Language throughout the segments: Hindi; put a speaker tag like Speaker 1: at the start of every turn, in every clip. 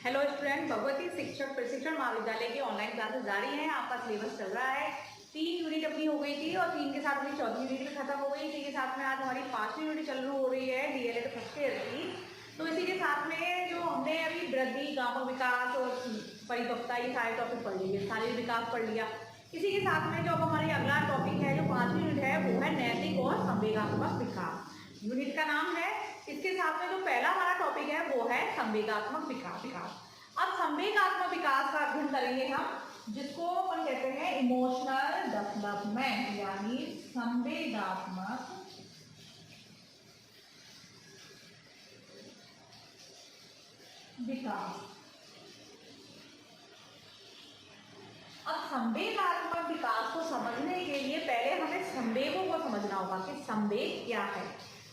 Speaker 1: हेलो स्टूडेंट, भगवती शिक्षक प्रशिक्षण महाविद्यालय की ऑनलाइन क्लासेस जारी हैं। आपका सिलेबस चल रहा है। 3 यूनिट अपनी हो गई थी और 3 के साथ अपनी चौथी यूनिट भी खत्म हो गई। इसी के साथ में आज हमारी 5वीं यूनिट चालू हो रही है डीएलएड फर्स्ट ईयर की। तो इसी के साथ में जो हमने अभी वृद्धि, गांव विकास और परिपक्वता, ये सारे टॉपिक पढ़ लिए, शारीरिक विकास पढ़ लिया। इसी के साथ में जो अब हमारी अगला टॉपिक है, जो 5वीं यूनिट है, वो है नैतिक और संवेगात्मक विकास। यूनिट का नाम है। इसके साथ में जो पहला हमारा टॉपिक है वो है संवेगात्मक विकास। अब संवेगात्मक विकास का अध्ययन करेंगे हम, जिसको अपन कहते हैं इमोशनल डेवलपमेंट, यानी संवेगात्मक विकास। अब संवेगात्मक विकास को समझने के लिए पहले हमें संवेगों को समझना होगा कि संवेग क्या है।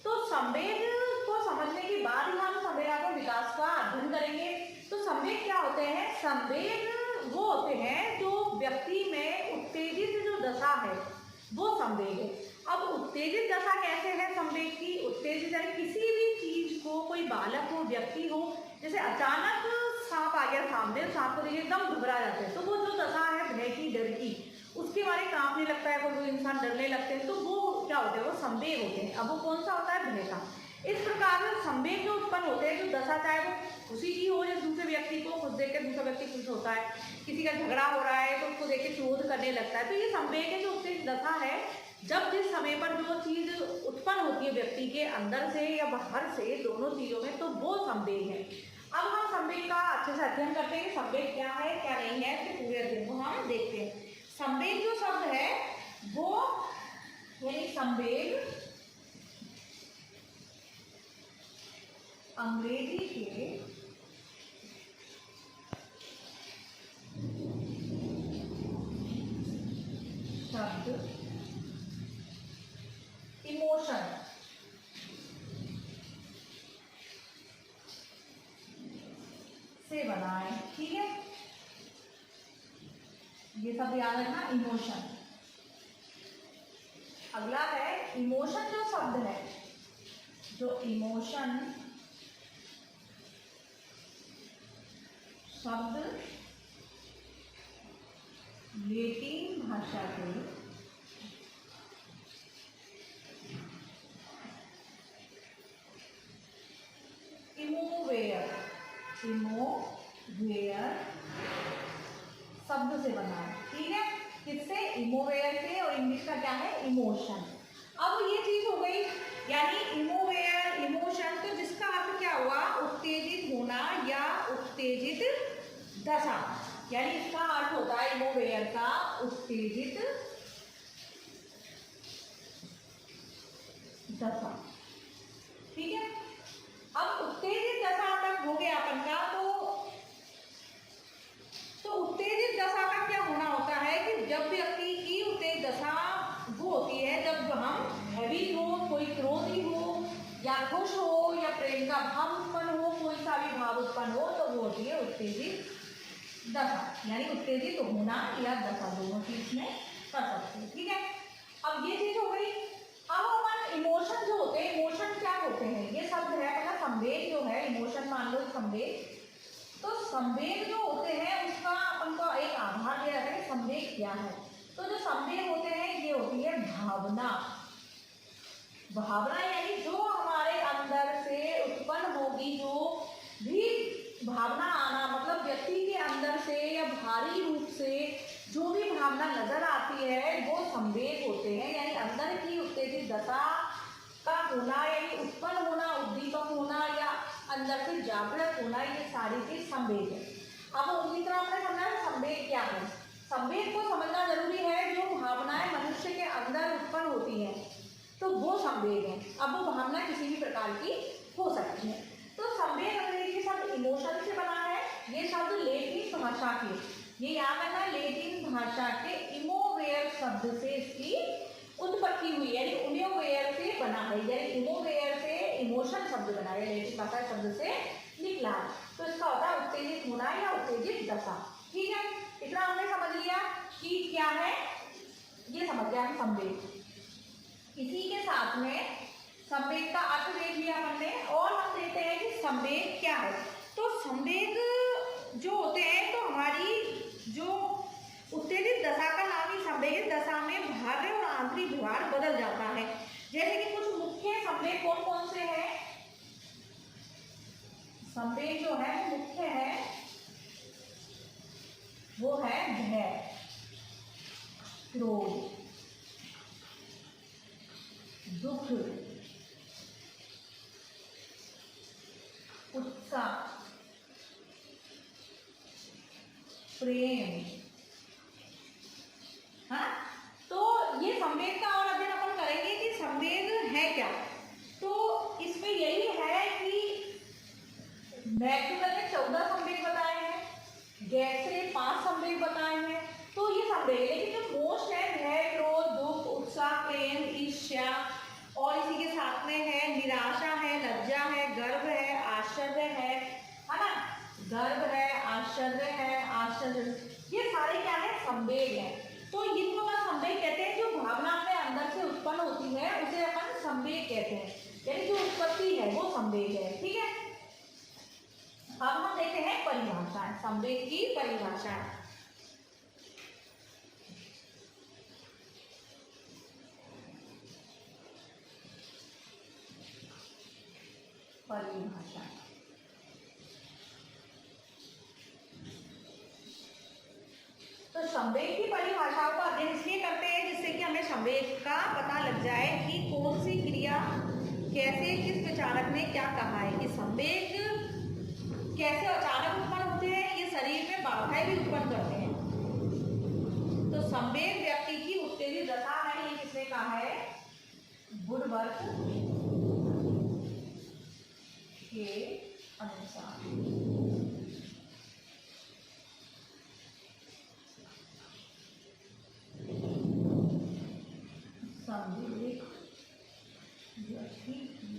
Speaker 1: तो संवेग को समझने के बाद ही हम संवेगात्मक विकास का अध्ययन करेंगे। तो संवेग क्या होते हैं? संवेग वो होते हैं जो व्यक्ति में उत्तेजित जो दशा है, वो संवेग है। अब उत्तेजित दशा कैसे है संवेग की? उत्तेजित यानी किसी भी चीज को, कोई बालक हो, व्यक्ति हो, जैसे अचानक सांप आ गया सामने, सांप को देखिए एकदम घबरा जाते हैं, तो वो जो दशा है भय की, डर की, उसके बारे कांपने लगता है, कोई इंसान डरने लगते हैं, तो वो क्या होते हैं? वो संवेग होते हैं। अब वो कौन सा होता है? भय का। इस प्रकार से संवेग जो उत्पन्न होते हैं, जो दशा, चाहे वो खुशी की हो या दूसरे व्यक्ति को खुश देख के दूसरा व्यक्ति खुश होता है, किसी का झगड़ा हो रहा है तो उसको देख के क्रोध करने लगता है, तो ये संवेग है जो उत्तेजित दशा है। जब जिस समय पर जो चीज उत्पन्न होती है व्यक्ति के अंदर से या बाहर से, दोनों चीजों में, तो वो संवेग है। अब हम संवेग का अच्छे से अध्ययन करते हैं, संवेग क्या है क्या नहीं है, तो पूरे अध्ययन को हम देखते हैं। संवेग जो शब्द है वो, यानी संवेग अंग्रेजी के शब्द इमोशन से बना है, ठीक है? ये सब याद रखना, इमोशन। अगला है इमोशन जो शब्द है, जो इमोशन शब्द लैटिन भाषा के इमोवेयर शब्द से बना है, ठीक है? किससे? इमोवेयर से, और इंग्लिश का क्या है? इमोशन। अब ये चीज हो गई, यानी इमोवेयर, इमोशन, तो जिसका अर्थ क्या हुआ? उत्तेजित होना या उत्तेजित दशा, यानी इसका अर्थ होता है इमोवेयर का उत्तेजित दशा, ठीक है? अब उत्तेजित दशा तक हो गया अपन का। तो उत्तेजित दशा का क्या होना होता है कि जब व्यक्ति की उत्तेजित दशा वो होती है जब हम हैवी हो, कोई क्रोधी हो या खुश हो या प्रेम का भाव उत्पन्न हो, कोई सा भी भाव उत्पन्न हो, तो वो होती है उत्तेजित दशा, यानी उत्तेजित होना या दशा, दोनों चीज में कर सकते हैं, ठीक है? अब ये चीज हो गई। अब अपन इमोशन जो होते हैं, इमोशन क्या होते हैं? ये शब्द है पहला, संवेग जो है, इमोशन मान लो संवेग। तो संवेग जो होते हैं उसका अपन को एक आधार दिया है, संवेग क्या है? तो जो संवेग होते हैं ये होती है भावना। भावना यानी जो हमारे अंदर से उत्पन्न होगी, जो भी भावना आना, मतलब व्यक्ति के अंदर से या भारी रूप से जो भी भावना नजर आती है वो संवेग होते हैं, यानी अंदर की उत्तेजित दशा का होना, यानी उत्पन्न होना, उद्दीपक होना या अंदर से जागृत होना, ये सारी चीज संवेग है। अब उसी तरह हमने समझा है संवेग क्या है। संवेग को समझना जरूरी है। जो भावनाएं मनुष्य के अंदर उत्पन्न होती हैं तो वो संवेग है। अब वो भावना किसी भी प्रकार की हो सकती है। तो संवेग अंग्रेजी शब्द इमोशन से बना है। ये शब्द लैटिन भाषा के, ये याद रखना, लैटिन भाषा के इमोवेयर शब्द से इसकी उत्पत्ति हुई, यानी इमोवेयर से बना है, यानी इमोवेयर से इमोशन शब्द बना है, लैटिन भाषा शब्द से निकला। तो इसका होता है उत्तेजित होना या उत्तेजित दशा, ठीक है? इतना हमने समझ लिया कि क्या है, ये समझ गया हम संवेग। इसी के साथ में संवेग का अर्थ देख लिया हमने, और हम देखते हैं कि संवेग क्या है। तो संवेग आंतरिक व्यवहार बदल जाता है। जैसे कि कुछ मुख्य संवेग कौन कौन से हैं? संवेग जो है मुख्य है वो है भय, क्रोध, दुख, उत्साह, प्रेम। हाँ, तो ये संवेग का और अध्ययन अपन करेंगे कि संवेग है क्या। तो इसमें यही है कि मैक्सवेल ने 14 संवेग बताए हैं, गैस ने 5 संवेग बताए हैं। तो ये संवेग, लेकिन जो मोस्ट है भय, क्रोध, दुख, उत्साह, प्रेम, ईर्ष्या, और इसी के साथ में है निराशा है, लज्जा है, गर्व है, आश्चर्य है ना, गर्व है, आश्चर्य है, आश्चर्य, ये सारे क्या है? संवेग है। तो इनको अपन संवेग कहते हैं। जो भावना अपने अंदर से उत्पन्न होती है उसे अपन संवेग कहते हैं, यानी जो उत्पत्ति है वो संवेग है। ठीक है, अब हम देखते हैं परिभाषाएं, संवेग की परिभाषाएं। परिभाषाएं तो संवेग की परिभाषाओं का अध्ययन इसलिए करते हैं जिससे कि हमें संवेग का पता लग जाए कि कौन सी क्रिया कैसे, किस विचारक ने क्या कहा है, कि संवेग कैसे अचानक उत्पन्न होते हैं, ये शरीर में बाधाएं भी उत्पन्न करते हैं। तो संवेग व्यक्ति की उत्तेजित दशा है, ये किसने कहा है? वुडवर्थ के अनुसार। संवेग व्यक्ति की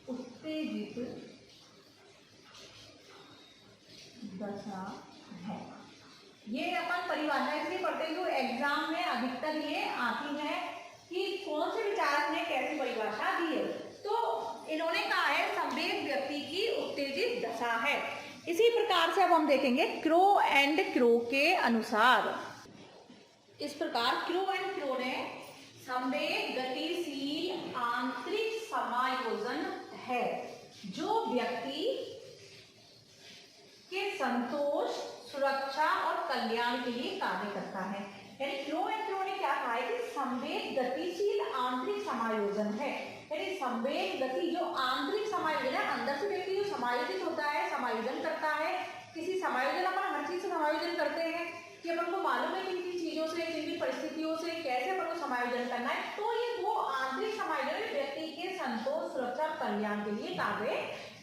Speaker 1: उत्तेजित दशा है। ये अपन परिभाषा इसलिए पढ़ते हैं जो एग्जाम में अधिकतर ये आती है कि कौन से विचारक ने कैसी परिभाषा दी है। तो इन्होंने कहा है संवेग व्यक्ति की उत्तेजित दशा है। इसी प्रकार से अब हम देखेंगे क्रो एंड क्रो के अनुसार। इस प्रकार क्रो एंड क्रो ने संवेग गतिशील आंतरिक समायोजन है जो व्यक्ति के संतोष, सुरक्षा और कल्याण के लिए कार्य करता है। यानी क्रो एंड क्रो ने क्या कहा है कि संवेग गतिशील आंतरिक समायोजन है। यानी संवेग गति जो आंतरिक समायोजन है, अंदर से व्यक्ति जो समायोजित होता है, समायोजन करता है। किसी समायोजन अपन हर चीज से समायोजन करते हैं कि अपन को मालूम है किन किन चीजों से, किन किन परिस्थितियों से कैसे अपन को समायोजन करना है। तो ये वो आंतरिक समायोजन व्यक्ति के संतोष, सुरक्षा, कल्याण के लिए कार्य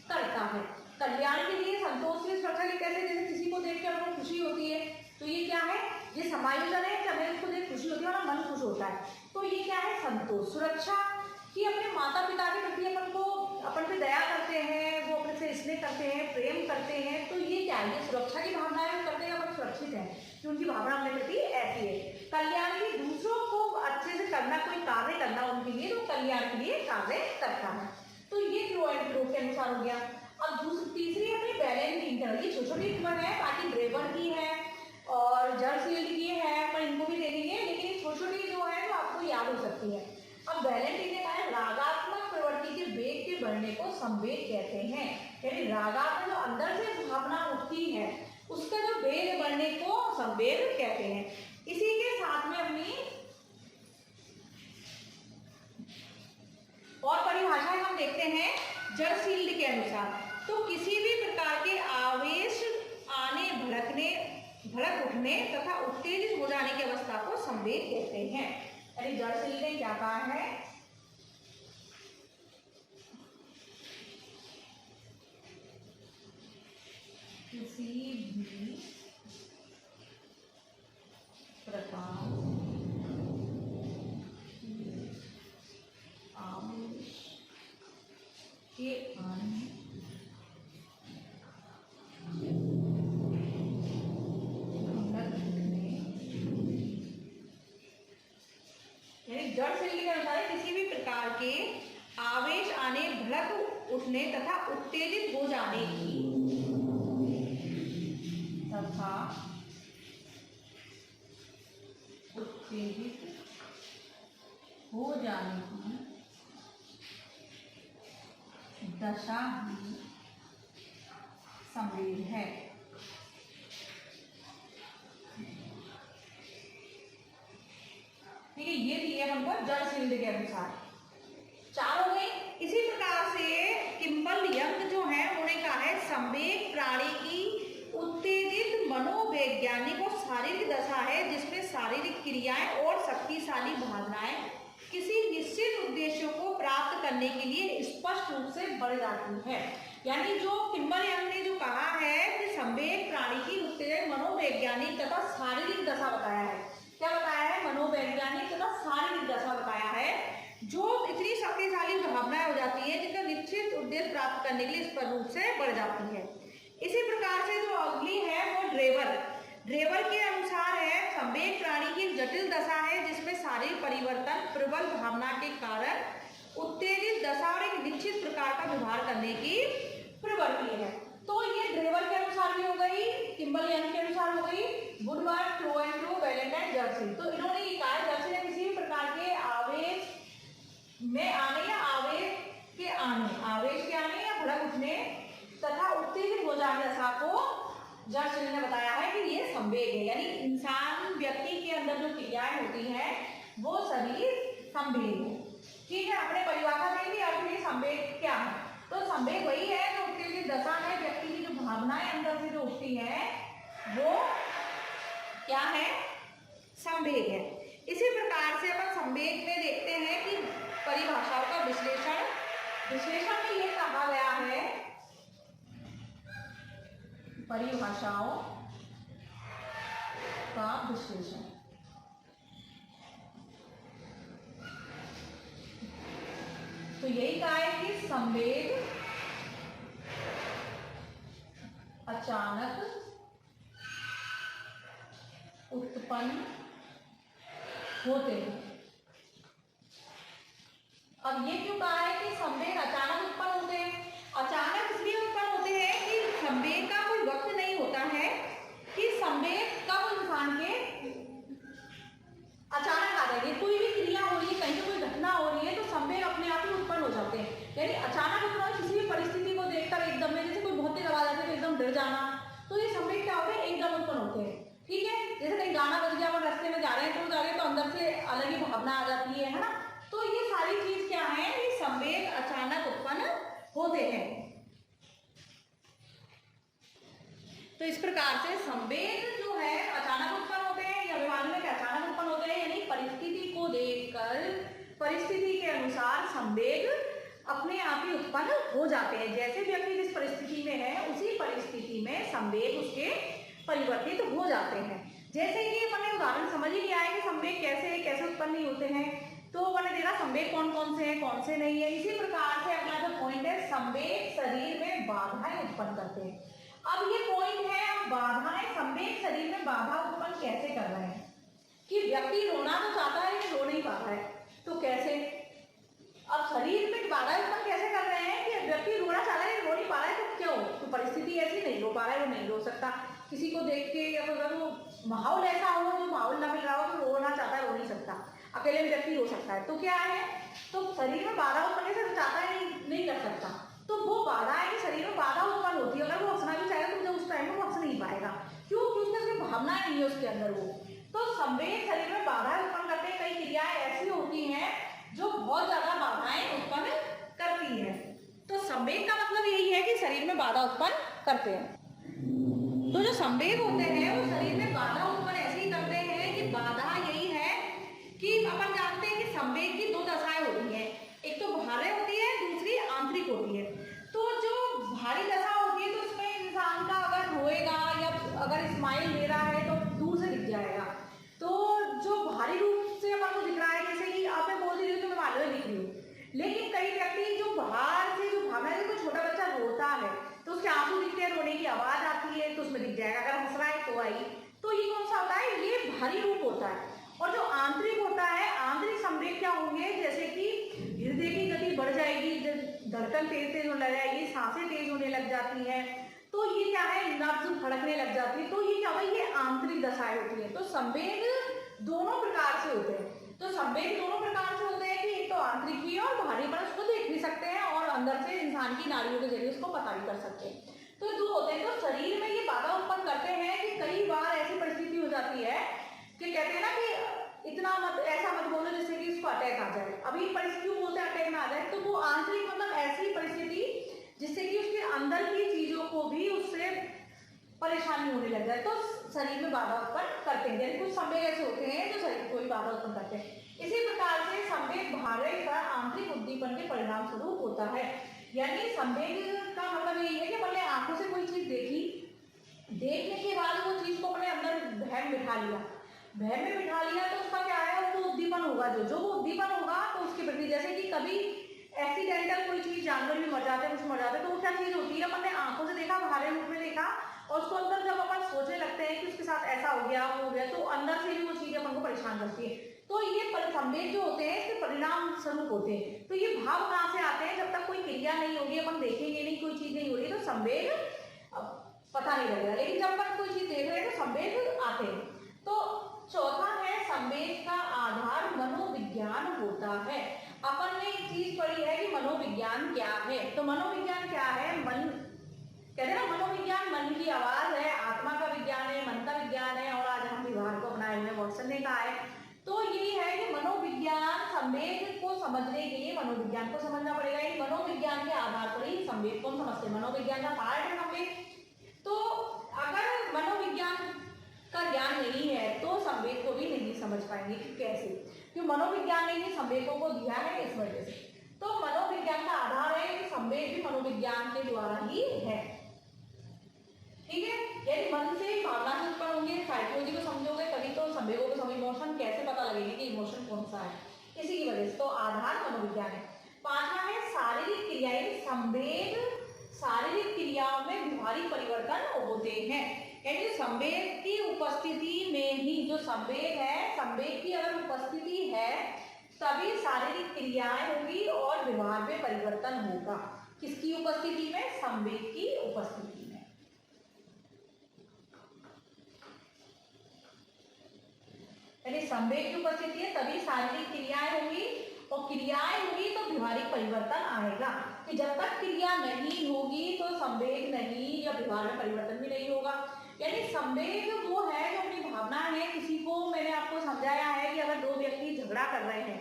Speaker 1: करता है। कल्याण के लिए, संतोष के, सुरक्षा के कैसे? जैसे किसी को देख के अपन को खुशी होती है, तो ये क्या है? ये समायोजन है कि हमें उसको देख खुशी होती है और मन खुश होता है। तो ये क्या है? संतोष। सुरक्षा कि अपने माता पिता के प्रति अपन पे दया करते हैं, वो अपने से स्नेह करते हैं, प्रेम करते हैं। तो ये क्या है? ये सुरक्षा की भावनाएं करते हैं, अपन सुरक्षित हैं कि उनकी भावना अपने प्रति ऐसी है। कल्याण की, दूसरों को अच्छे से करना, कोई कार्य करना उनके लिए, तो कल्याण के लिए कार्य करता है। तो ये क्रो एंड क्रो के अनुसार हो गया। अब तीसरी अपनी बैलेंस इंटरवल, ये छोटी छोटी टिप्पण है, बाकी ड्रेवर की है और जर्सील्ड की है, अपन इनको भी देखेंगे, लेकिन छोटी छोटी जो है वो आपको याद हो सकती है। अब वैलेंटाइन ने कहा है रागात्मक प्रवृत्ति के वेग के बढ़ने को संवेग कहते हैं। यानी रागात्मक जो अंदर से भावना उठती है उसका जो वेग बढ़ने को संवेग कहते हैं। इसी के साथ में अपनी और परिभाषाएं हम देखते हैं जर्सील्ड के अनुसार। तो किसी भी प्रकार के आवेश आने, भड़क उठने तथा उत्तेजित हो जाने की अवस्था को संवेग कहते हैं। यानी जर्सील्ड ने क्या कहा है? किसी भी प्रकार आवेश के आने, जर्सील्ड के अनुसार किसी भी प्रकार के आवेश आने, भड़क उठने तथा उत्तेजित हो जाने की तथा दशा ही संवेग है। ठीक है, ये दिए हमको जड़ सिद्ध के अनुसार। चार हो गई। इसी प्रकार से किम्बल यंग जो है उन्होंने कहा है संवेग प्राणी की उत्तेजित मनोवैज्ञानिक और शारीरिक दशा है जिसमें शारीरिक क्रियाएं और शक्तिशाली भावनाएं किसी निश्चित उद्देश्यों को प्राप्त करने के लिए स्पष्ट रूप से बढ़ जाती है। यानी जो किम्बल यंग ने जो कहा है कि संवेग प्राणी की उत्तेजित मनोवैज्ञानिक तथा शारीरिक दशा बताया है। क्या बताया है? मनोवैज्ञानिक तथा शारीरिक दशा बताया है जो इतनी शक्तिशाली भावनाएं हो जाती है जिनका निश्चित उद्देश्य प्राप्त करने के लिए स्पष्ट रूप से बढ़ जाती है। इसी प्रकार से जो अगली है वो ड्रेवर के अनुसार है संवेग प्राणी की एक जटिल दशा है जिसमें शारीरिक परिवर्तन प्रबल भावना के कारण उत्तेजित दशा और एक निश्चित प्रकार का व्यवहार करने की प्रवृत्ति है। तो ये ड्रेवर के अनुसार भी हो गई, किम्बल यंग के अनुसार हो गई, वुडवर्ड, फ्लोएंड्रो, वैलेंटाइन, जर्सी। तो इन्होंने ये कहा जर्सी ने किसी भी प्रकार के आवेश में आने या आवेश के आने या भड़क उठने तथा उत्तेजित हो जाने दशा को जर्सी ने बताया है कि ये संवेग है। यानी इंसान व्यक्ति के अंदर जो क्रियाएं होती हैं वो सभी संवेग है। ठीक है, अपने परिभाषा में भी अर्थ में संवेग क्या है? तो संवेग वही है जो उत्तेजित दशा है, व्यक्ति की जो भावनाएं अंदर से जो उठती है वो क्या है? संवेग है। इसी प्रकार से अपन संवेग में देखते हैं कि परिभाषाओं का विश्लेषण में ये कहा गया है, परिभाषाओं का विश्लेषण। तो यही कहा है कि संवेग अचानक उत्पन्न होते हैं। अब ये क्यों कहा है कि संवेग अचानक उत्पन्न होते हैं? अचानक इसलिए उत्पन्न होते हैं कि संवेग का कोई वक्त नहीं होता है कि संवेग कब इंसान के अचानक आ जाएगी। कोई भी क्रिया हो रही है, कहीं कोई घटना हो रही है तो संवेग अपने आप ही उत्पन्न हो जाते हैं। यानी अचानक उत्पन्न किसी भी परिस्थिति को देखकर एकदम में, जैसे कोई बहुत तेज आवाज आती है तो एकदम डर जाना, तो ये संवेग क्या होते हैं? एकदम उत्पन्न होते हैं। ठीक है, जैसे कहीं गाना बज गया, अपन रास्ते में जा रहे हैं तो अंदर से अलग ही भावना आ जाती है ना। तो ये सारी चीज क्या है? ये संवेग अचानक उत्पन्न होते हैं। तो इस प्रकार से संवेग जो है अचानक उत्पन्न होते हैं या व्यवहार में अचानक उत्पन्न होते हैं। यानी परिस्थिति को देखकर, परिस्थिति के अनुसार संवेग अपने आप ही उत्पन्न हो जाते हैं। जैसे व्यक्ति जिस परिस्थिति में है उसी परिस्थिति में संवेग उसके परिवर्तित हो जाते हैं। जैसे कि अपने उदाहरण समझ ही लिया है कि संवेग कैसे उत्पन्न नहीं होते हैं। तो मैंने देखा संवेग कौन कौन से हैं, कौन से नहीं है। इसी प्रकार से अगला जो पॉइंट है, संवेग शरीर में बाधाएं उत्पन्न करते हैं। अब ये पॉइंट है, अब बाधाएं, संवेग शरीर में बाधा उत्पन्न कैसे कर रहे हैं कि व्यक्ति रोना तो चाहता है लेकिन रो नहीं पा रहा है, तो कैसे? अब शरीर में बाधा उत्पन्न कैसे कर रहे हैं कि व्यक्ति रोना चाह रहा है लेकिन रो नहीं पा रहा है, तो क्यों? तो परिस्थिति ऐसी, नहीं रो पा रहा है, वो नहीं रो सकता। किसी को देख के या अगर वो माहौल ऐसा हो जो माहौल ना मिल रहा हो तो रोना चाहता है, रो नहीं सकता। अकेले में व्यक्ति रो सकता है, तो क्या है? तो शरीर में बाधा उत्पन्न से चाहता है नहीं कर सकता। तो वो बाधा है कि शरीर में बाधा उत्पन्न होती है। अगर वो हंसना भी चाहेगा तो उस टाइम में वो हंस नहीं पाएगा। क्यों? क्योंकि उसकी भावनाएं नहीं है उसके अंदर वो। तो संवेग शरीर में बाधा उत्पन्न करते हैं। कई क्रियाएं ऐसी होती हैं जो बहुत ज्यादा बाधाएं उत्पन्न करती है। तो संवेग का मतलब यही है कि शरीर में बाधा उत्पन्न करते हैं। तो जो संवेग होते हैं वो शरीर में बाधा उत्पन्न ऐसे ही करते हैं कि बाधा यही है कि अपन जानते हैं कि संवेग की दो दशाएं होती हैं, एक तो बाह्य होती है, दूसरी आंतरिक होती है। तो जो भारी दशा होती है तो उसमें इंसान का अगर रोएगा या अगर स्माइल दे रहा है तो दूर से दिख जाएगा। तो जो भारी रूप से अपन को दिख रहा है, जैसे कि आप मैं बोल रही हूँ तो मैं मालूम दिख रही हूँ, लेकिन कई व्यक्ति जो बाहर से जो भावना है, कोई छोटा बच्चा रोता है तो उसके आंसू दिखते हैं, रोने की आवाज आती है तो उसमें दिख जाएगा। अगर हंस रहा है तो आई, तो ये कौन सा होता है? ये भारी रूप होता है। और जो आंतरिक होता है, आंतरिक संवेग क्या होंगे? जैसे कि हृदय की गति बढ़ जाएगी, धड़कन तेज होने लग जाएगी, सांसें तेज होने लग जाती है, तो ये क्या है? नब्ज धड़कने लग जाती है। तो ये क्या होगा? ये आंतरिक दशाएं होती है। तो संवेग दोनों प्रकार से होते हैं। तो संवेग दोनों प्रकार से होते हैं कि एक तो आंतरिक भी और बाहरी, पर उसको देख भी सकते हैं और अंदर से इंसान की नाड़ियों के जरिए उसको पता भी कर सकते हैं। तो दो होते हैं। तो शरीर में ये बाधा उत्पन्न करते हैं कि कई बार ऐसी परिस्थिति हो जाती है कि कहते हैं ना कि इतना मत, ऐसा मत बोलो जिससे कि उसको अटैक आ जाए। अभी परिस्थिति बोलते हैं अटैक ना आ जाए, तो वो आंतरिक मतलब ऐसी परिस्थिति जिससे कि उसके अंदर की चीजों को भी उससे परेशानी होने लग जाए, तो शरीर में बाधा उत्पन्न करते हैं। कुछ संवेग ऐसे होते हैं जो शरीर को भी बाधा उत्पन्न करते हैं। इसी प्रकार से संवेग बाहरी का आंतरिक उद्दीपन के परिणाम स्वरूप होता है। यानी संवेग का मतलब यही है कि अपने आंखों से कोई चीज देखी, देखने के बाद वो चीज को अपने अंदर बहम बिठा लिया, बहम में बिठा लिया, तो उसका क्या है, वो उद्दीपन होगा। जो वो उद्दीपन होगा तो उसके प्रति, जैसे कि कभी एक्सीडेंटल कोई चीज, जानवर भी मर जाते हैं, कुछ मर जाते हैं, तो वो क्या चीज होती है, अपन ने आंखों से देखा, बाहरी रूप में देखा, और उसको अंदर जब अपन सोचने लगते हैं कि उसके साथ ऐसा हो गया, वो हो गया, तो अंदर से भी वो चीज अपन को परेशान करती है। तो ये संवेग जो होते हैं इसके परिणाम स्वरूप होते हैं। तो ये भाव कहाँ से आते हैं? जब तक कोई क्रिया नहीं होगी, अपन देखेंगे नहीं, कोई चीज नहीं हो रही, तो संवेग पता नहीं लगेगा। लेकिन जब अपन कोई चीज देख रहे हैं तो संवेग आते हैं। तो चौथा है, संवेग का आधार मनोविज्ञान होता है। अपन ने एक चीज पढ़ी है कि मनोविज्ञान क्या है। तो मनोविज्ञान क्या है? मन कहते हैं ना, मनोविज्ञान मन की आवाज है, आत्मा का विज्ञान है, मन का विज्ञान है, और आज हम व्यवहार को अपनाए हुए वॉटसन ने कहा है। तो यही है कि मनोविज्ञान, संवेग को समझने के लिए मनोविज्ञान को समझना पड़ेगा। ये मनोविज्ञान के आधार पर ही संवेग को हम समझते हैं। मनोविज्ञान का पार्ट है संवेग। तो अगर मनोविज्ञान का ज्ञान नहीं है तो संवेग को भी नहीं समझ पाएंगे कि कैसे, क्योंकि मनोविज्ञान ने ही संवेगों को दिया है, इस वजह से। तो मनोविज्ञान का आधार है कि संवेग भी मनोविज्ञान के द्वारा ही है। ठीक है, यदि मन से भावना से उत्पन्न होंगे, साइकोलॉजी को समझोगे तभी तो संवेगों को समझ, इमोशन कैसे पता लगेंगे कि इमोशन कौन सा है, इसी की वजह से। तो आधार मनोविज्ञान है। पांचवा है शारीरिक क्रियाएं। संवेग शारीरिक क्रियाओं में व्यवहारिक परिवर्तन होते हैं। यानी संवेग की उपस्थिति में ही, जो संवेग है, संवेग की अगर उपस्थिति है तभी शारीरिक क्रियाएं होगी और व्यवहार में परिवर्तन होगा। किसकी उपस्थिति में? संवेग की उपस्थिति में। यानी संवेग की उपस्थिति है तभी शारीरिक क्रियाएं होगी, और क्रियाएं होगी तो व्यवहारिक परिवर्तन आएगा। कि जब तक क्रिया नहीं होगी तो संवेग नहीं, या व्यवहार में परिवर्तन भी नहीं होगा। यानी संवेग वो है जो अपनी भावना है। किसी को मैंने आपको समझाया है कि अगर दो व्यक्ति झगड़ा कर रहे हैं,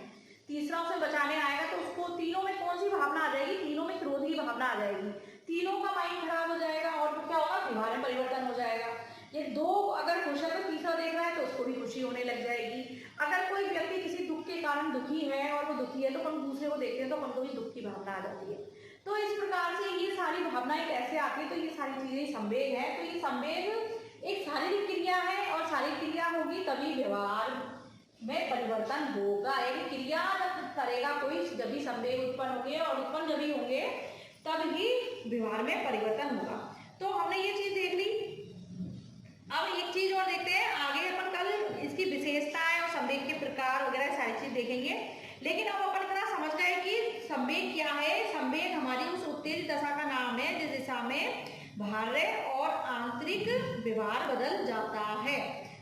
Speaker 1: तीसरा उसे बचाने आएगा, तो उसको तीनों में कौन सी भावना आ जाएगी? तीनों में क्रोध की भावना आ जाएगी, तीनों का माइंड खराब हो जाएगा, और क्या होगा? व्यवहार में परिवर्तन हो जाएगा। ये दो अगर खुश है तो तीसरा देख रहा है तो उसको भी खुशी होने लग जाएगी। अगर कोई व्यक्ति किसी दुख के कारण दुखी है और वो दुखी है, तो अपन दूसरे को देखते हैं तो अपन को भी दुख की भावना आ जाती है। तो इस प्रकार से ये सारी भावनाएं कैसे आती है? तो ये सारी चीजें संवेग है। तो ये संवेग एक शारीरिक क्रिया है, और शारीरिक क्रिया होगी तभी व्यवहार में परिवर्तन होगा। एक क्रिया जब करेगा कोई, जब भी संवेग उत्पन्न होंगे, और उत्पन्न जब भी होंगे तब ही व्यवहार में परिवर्तन होगा। तो हमने ये चीज देख ली। अब एक चीज और देखते हैं आगे, अपन कल इसकी विशेषताएं और संवेग के प्रकार वगैरह सारी चीज देखेंगे। लेकिन अब अपन इतना समझ गए कि संवेग क्या है। संवेग हमारी उस उत्तेजित दशा का नाम है जिस दिशा में बाह्य और आंतरिक व्यवहार बदल जाता है।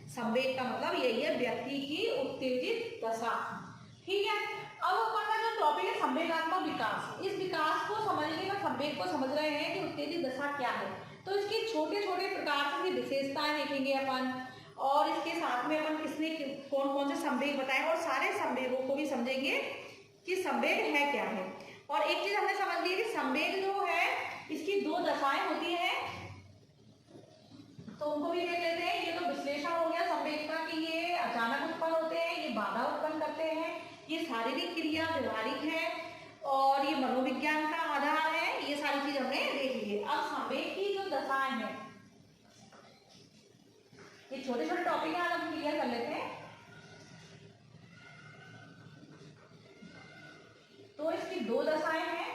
Speaker 1: संवेग का मतलब यही है, व्यक्ति की उत्तेजित दशा। ठीक है, अब अपन का जो टॉपिक है संवेगात्मक विकास, इस विकास को समझने में संवेग को समझ रहे हैं कि उत्तेजित दशा क्या है। तो इसके छोटे छोटे प्रकार से विशेषताएं देखेंगे अपन, और इसके साथ में अपन किसने कौन कौन से संवेग बताए, और सारे संवेगों को भी समझेंगे कि संवेग है क्या है। और एक चीज हमने समझ ली कि संवेग जो है इसकी दो दशाएं होती है, तो उनको भी देख लेते हैं। ये तो विश्लेषण हो गया संवेग का कि ये अचानक उत्पन्न होते हैं, ये बाधा उत्पन्न करते हैं, ये शारीरिक क्रिया व्यवहारिक है, और ये मनोविज्ञान का आधार है। ये सारी चीज हमने देख ली है। अब संवेग की जो दशाएं हैं, ये छोटे छोटे टॉपिक आज हम क्लियर कर लेते हैं। तो इसकी दो दशाएं हैं,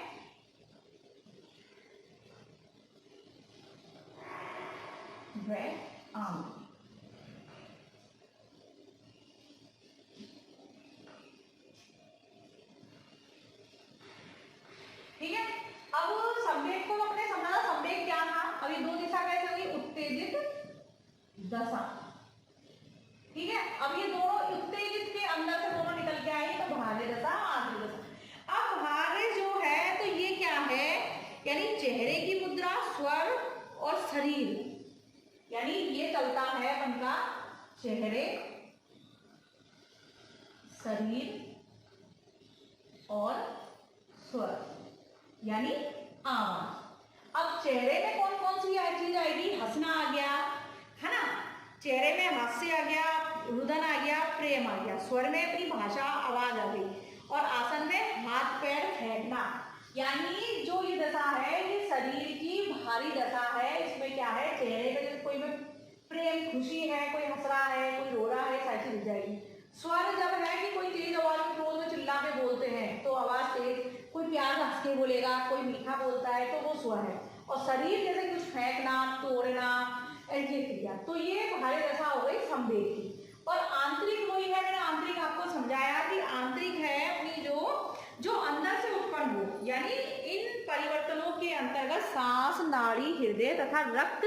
Speaker 1: आम। ठीक है, अब संवेग को अपने समझा, संवेग क्या था। अभी दो दिशा कैसे हुई? उत्तेजित दशा। ठीक है। अब ये दोनों उत्तेजित के अंदर से दोनों निकल के आई तो बाह्य दशा, आंतरिक दशा। अब बाह्य जो है तो ये क्या है, यानी चेहरे की मुद्रा, स्वर और शरीर, यानी ये चलता है अपन का चेहरे, शरीर और स्वर, यानी आवाज। अब चेहरे में कौन कौन सी चीज आएगी, हंसना आ गया है ना, चेहरे में हास्य आ गया, रुदन आ गया, प्रेम आ गया, स्वर में अपनी भाषा आवाज आ गई, और आसन में हाथ पैर फेंकना। यानी जो ये दशा है ये शरीर की भारी दशा है। इसमें क्या है, चेहरे पे कोई में प्रेम, खुशी है, कोई हंस रहा है, कोई रो रहा है, सारी चीज जाएगी। स्वर जब है कि कोई तेज आवाज में क्रोध में चिल्ला के बोलते हैं तो आवाज तेज, कोई प्यार हंस के बोलेगा, कोई मीठा बोलता है तो वो स्वर है। और शरीर जैसे कुछ फेंकना, तोड़ना, ऐसी क्रिया, तो ये भारी दशा हो गई संवेग की। और आंतरिक वही है, मैंने आंतरिक आपको समझाया कि आंतरिक है अपनी जो अंदर से उत्पन्न हो, यानी इन परिवर्तनों के अंतर्गत सांस, नाड़ी, हृदय तथा रक्त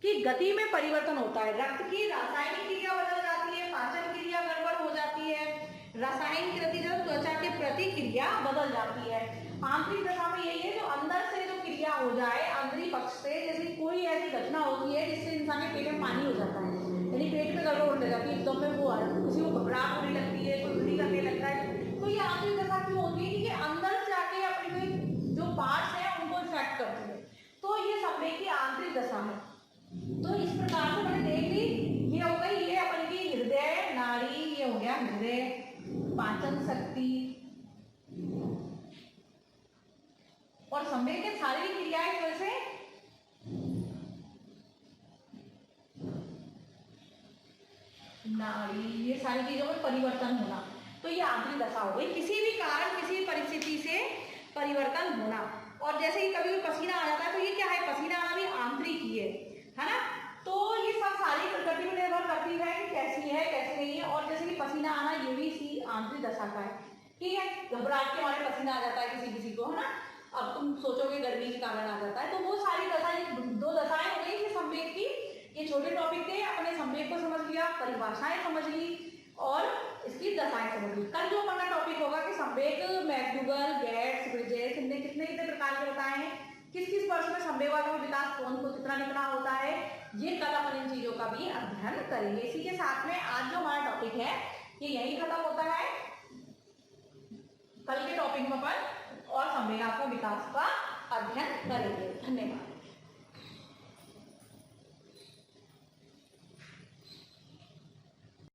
Speaker 1: की गति में परिवर्तन होता है। रक्त की रासायनिक क्रिया बदल जाती है, पाचन क्रिया गड़बड़ हो जाती है, रासायनिक क्रिया, त्वचा के प्रतिक्रिया बदल जाती है। आंतरिक दशा में यही है, जो अंदर से जो क्रिया हो जाए आंतरिक पक्ष से, जैसे कोई ऐसी घटना होती है जिससे इंसान के पेट में पानी हो जाता है, यानी पेट में गड़बड़ होने लगती है, एकदम में वो किसी को घबराहट होने लगती है, कोई उल्टी करने लगता है, तो ये आंतरिक दशा क्यों होती है, क्योंकि अंदर जाके अपने जो पार्ट्स हैं उनको इफेक्ट करती है। तो ये संवेग की आंतरिक दशा है। तो इस प्रकार से मैंने देख ली, ये हो गई ये अपन की हृदय नाड़ी, ये हो गया हृदय, पाचन शक्ति और संवेग के शारीरिक क्रियाएं जैसे नाड़ी, ये सारी चीजों में परिवर्तन होना, तो ये आंतरिक दशा हो गई। किसी भी कारण, किसी परिस्थिति से परिवर्तन होना। और जैसे कि कभी भी पसीना आ जाता है तो ये क्या है, पसीना आना भी आंतरिक ही है ना। तो ये सब सारी प्रकृति पर निर्भर करती है कि कैसी है कैसी नहीं है। और जैसे कि पसीना आना ये भी इसी आंतरिक दशा का है, ठीक है। घबराहट के मारे पसीना आ जाता है किसी किसी को, है ना। अब तुम सोचोगे गर्मी के कारण आ जाता है, तो वो सारी दशा, दो दशाएं हो गई संवेग की। ये छोटे टॉपिक थे, अपने संवेग को समझ लिया, परिभाषाएं समझ ली और इसकी दशाएं समझ ली। कल जो अपना टॉपिक होगा कि संवेग, मैक्डूगल, गेट्स, ब्रिजेस, इनने कितने कितने प्रकार के बताए हैं, किस किस वर्ष में संवेगवाद में विकास कौन को कितना कितना होता है, ये कल अपन इन चीजों का भी अध्ययन करेंगे। इसी के साथ में आज जो हमारा टॉपिक है ये यही खत्म होता है। कल के टॉपिक में अपन और संवेगात्मक विकास का अध्ययन करेंगे। धन्यवाद।